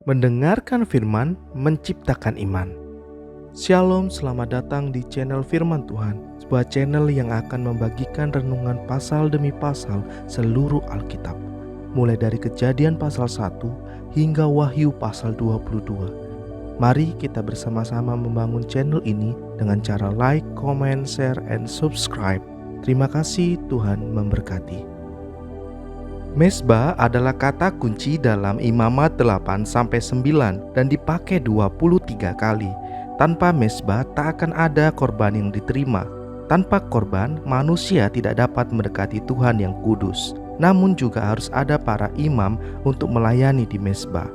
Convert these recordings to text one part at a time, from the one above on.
Mendengarkan firman, menciptakan iman. Shalom, selamat datang di channel Firman Tuhan, sebuah channel yang akan membagikan renungan pasal demi pasal seluruh Alkitab, mulai dari Kejadian pasal 1 hingga Wahyu pasal 22. Mari kita bersama-sama membangun channel ini dengan cara like, comment, share, and subscribe. Terima kasih, Tuhan memberkati. Mezbah adalah kata kunci dalam Imamat 8-9 dan dipakai 23 kali. Tanpa mezbah tak akan ada korban yang diterima. Tanpa korban, manusia tidak dapat mendekati Tuhan yang kudus. Namun juga harus ada para imam untuk melayani di mezbah.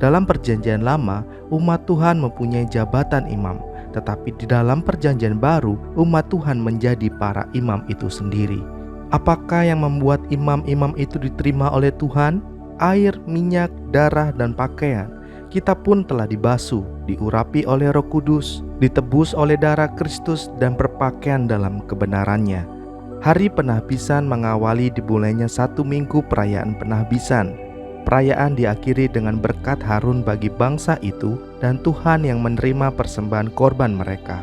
Dalam perjanjian lama, umat Tuhan mempunyai jabatan imam. Tetapi di dalam perjanjian baru, umat Tuhan menjadi para imam itu sendiri. Apakah yang membuat imam-imam itu diterima oleh Tuhan? Air, minyak, darah, dan pakaian. Kita pun telah dibasuh, diurapi oleh Roh Kudus, ditebus oleh darah Kristus, dan berpakaian dalam kebenarannya. Hari Penahbisan mengawali dimulainya 1 minggu perayaan Penahbisan. Perayaan diakhiri dengan berkat Harun bagi bangsa itu, dan Tuhan yang menerima persembahan korban mereka.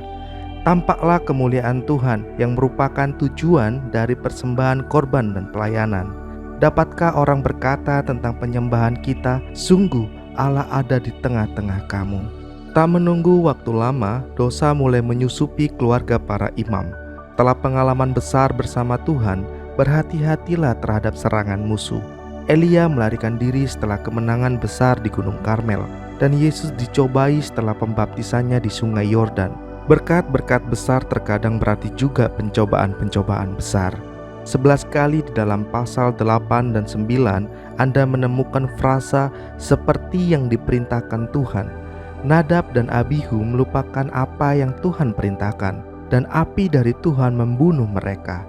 Tampaklah kemuliaan Tuhan yang merupakan tujuan dari persembahan korban dan pelayanan. Dapatkah orang berkata tentang penyembahan kita, sungguh Allah ada di tengah-tengah kamu? Tak menunggu waktu lama, dosa mulai menyusupi keluarga para imam. Setelah pengalaman besar bersama Tuhan, berhati-hatilah terhadap serangan musuh. Elia melarikan diri setelah kemenangan besar di Gunung Karmel, dan Yesus dicobai setelah pembaptisannya di Sungai Yordan. Berkat-berkat besar terkadang berarti juga pencobaan-pencobaan besar. 11 kali di dalam pasal 8 dan 9 Anda menemukan frasa seperti yang diperintahkan Tuhan. Nadab dan Abihu melupakan apa yang Tuhan perintahkan, dan api dari Tuhan membunuh mereka.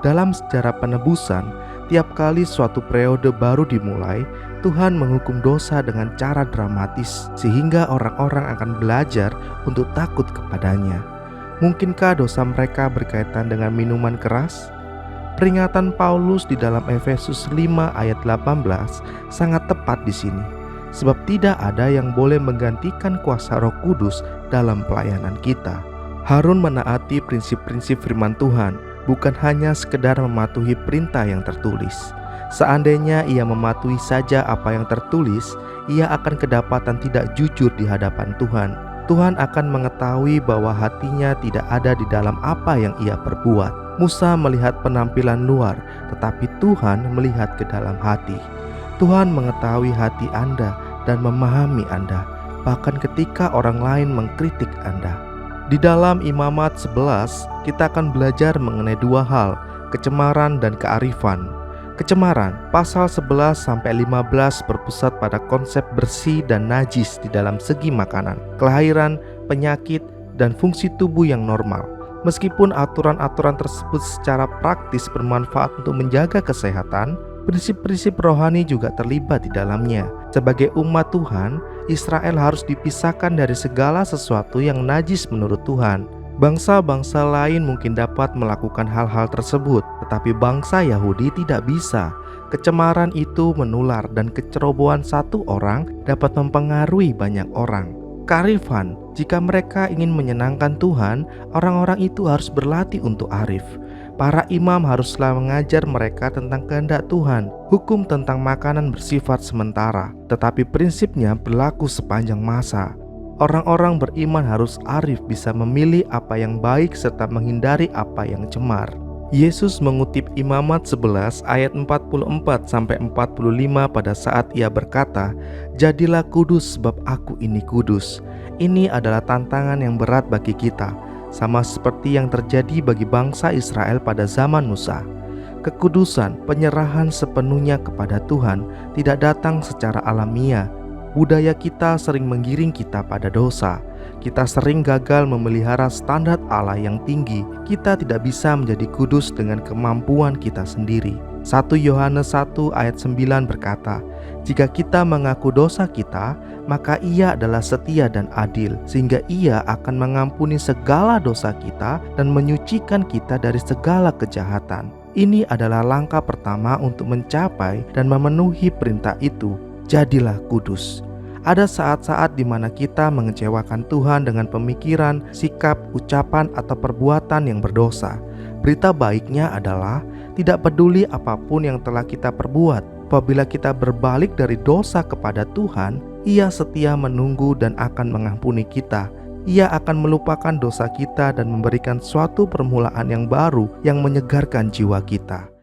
Dalam sejarah penebusan, tiap kali suatu periode baru dimulai, Tuhan menghukum dosa dengan cara dramatis sehingga orang-orang akan belajar untuk takut kepadanya. Mungkinkah dosa mereka berkaitan dengan minuman keras? Peringatan Paulus di dalam Efesus 5 ayat 18 sangat tepat di sini. Sebab tidak ada yang boleh menggantikan kuasa Roh Kudus dalam pelayanan kita. Harun menaati prinsip-prinsip firman Tuhan, bukan hanya sekedar mematuhi perintah yang tertulis. Seandainya ia mematuhi saja apa yang tertulis, ia akan kedapatan tidak jujur di hadapan Tuhan. Tuhan akan mengetahui bahwa hatinya tidak ada di dalam apa yang ia perbuat. Musa melihat penampilan luar, tetapi Tuhan melihat ke dalam hati. Tuhan mengetahui hati Anda dan memahami Anda, bahkan ketika orang lain mengkritik Anda. Di dalam Imamat 11, kita akan belajar mengenai 2 hal, kecemaran dan kearifan. Kecemaran, pasal 11-15 berpusat pada konsep bersih dan najis di dalam segi makanan, kelahiran, penyakit, dan fungsi tubuh yang normal. Meskipun aturan-aturan tersebut secara praktis bermanfaat untuk menjaga kesehatan, prinsip-prinsip rohani juga terlibat di dalamnya. Sebagai umat Tuhan, Israel harus dipisahkan dari segala sesuatu yang najis menurut Tuhan. Bangsa-bangsa lain mungkin dapat melakukan hal-hal tersebut, tetapi bangsa Yahudi tidak bisa. Kecemaran itu menular dan kecerobohan satu orang dapat mempengaruhi banyak orang. Kearifan, jika mereka ingin menyenangkan Tuhan, orang-orang itu harus berlatih untuk arif. Para imam haruslah mengajar mereka tentang kehendak Tuhan. Hukum tentang makanan bersifat sementara, tetapi prinsipnya berlaku sepanjang masa. Orang-orang beriman harus arif, bisa memilih apa yang baik serta menghindari apa yang cemar. Yesus mengutip Imamat 11 ayat 44-45 pada saat ia berkata, "Jadilah kudus sebab aku ini kudus." Ini adalah tantangan yang berat bagi kita, sama seperti yang terjadi bagi bangsa Israel pada zaman Musa. Kekudusan, penyerahan sepenuhnya kepada Tuhan tidak datang secara alamiah. Budaya kita sering menggiring kita pada dosa. Kita sering gagal memelihara standar Allah yang tinggi. Kita tidak bisa menjadi kudus dengan kemampuan kita sendiri. 1 Yohanes 1 ayat 9 berkata, "Jika kita mengaku dosa kita, maka Ia adalah setia dan adil, sehingga Ia akan mengampuni segala dosa kita dan menyucikan kita dari segala kejahatan." Ini adalah langkah pertama untuk mencapai dan memenuhi perintah itu. Jadilah kudus. Ada saat-saat di mana kita mengecewakan Tuhan dengan pemikiran, sikap, ucapan, atau perbuatan yang berdosa. Berita baiknya adalah tidak peduli apapun yang telah kita perbuat, apabila kita berbalik dari dosa kepada Tuhan, Ia setia menunggu dan akan mengampuni kita. Ia akan melupakan dosa kita dan memberikan suatu permulaan yang baru yang menyegarkan jiwa kita.